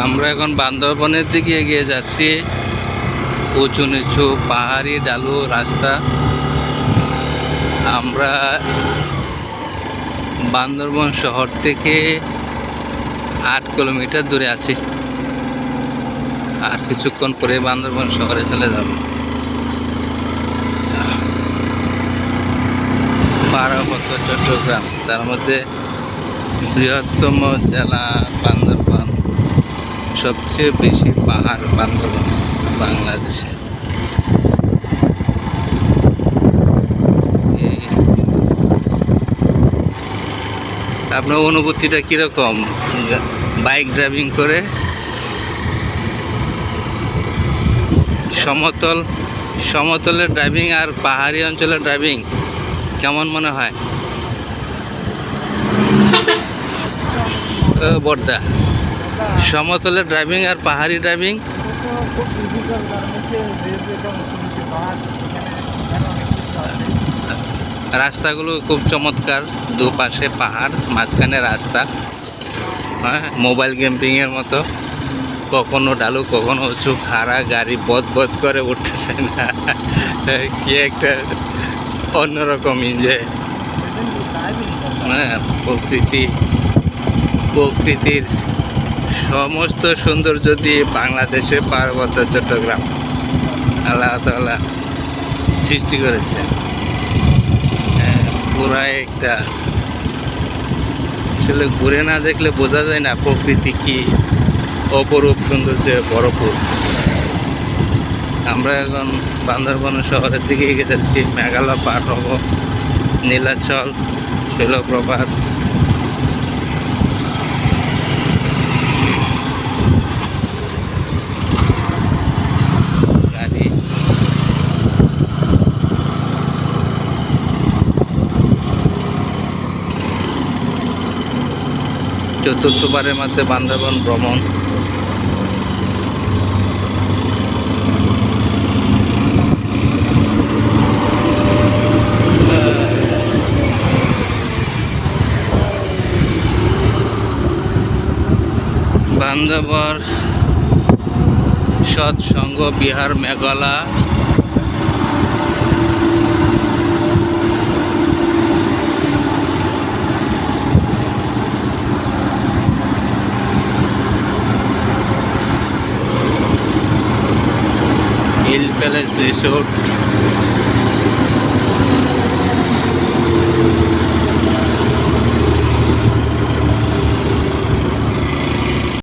আমরা এখন বান্দরবনের দিকে এগিয়ে যাচ্ছি। উঁচু নিচু পাহাড়ি ঢালু রাস্তা। আমরা বান্দরবন শহর থেকে 8 কিলোমিটার দূরে আছি। আর কিছুক্ষণ পরে বান্দরবন শহরে চলে যাব। পার্বত্য চট্টগ্রাম, তার মধ্যে বৃহত্তম জেলা বান্দরবান, সবচেয়ে বেশি পাহাড় বান্দরবানে বাংলাদেশে। আপনার অনুভূতিটা কীরকম বাইক ড্রাইভিং করে? সমতলের ড্রাইভিং আর পাহাড়ি অঞ্চলের ড্রাইভিং কেমন মনে হয়? বর্দা, সমতলের ড্রাইভিং আর পাহাড়ি ড্রাইভিং রাস্তাগুলো খুব চমৎকার, দুপাশে পাহাড়, মাঝখানে রাস্তা। হ্যাঁ, মোবাইল ক্যাম্পিংয়ের মতো, কখনো ঢালু কখনো উঁচু, খাড়া, গাড়ি বদ করে উঠতেছে না। কি একটা অন্যরকম এনজয়। হ্যাঁ, প্রকৃতির সমস্ত সৌন্দর্য দিয়ে বাংলাদেশে পার্বত্য চট্টগ্রাম আল্লাহ তাআলা সৃষ্টি করেছে। পুরাই একটা, আসলে ঘুরে না দেখলে বোঝা যায় না প্রকৃতি কি অপরূপ সৌন্দর্যে ভরপুর। আমরা এখন বান্দরবন শহরের দিকে এগিয়ে যাচ্ছি। মেঘালয় পার হব, নীলাচল, শৈলপ্রপাত। গাড়ি চতুর্থবারের মধ্যে বান্দরবন ভ্রমণ। Bandarban Satsang Vihar Meghalaya. Hill palace resort.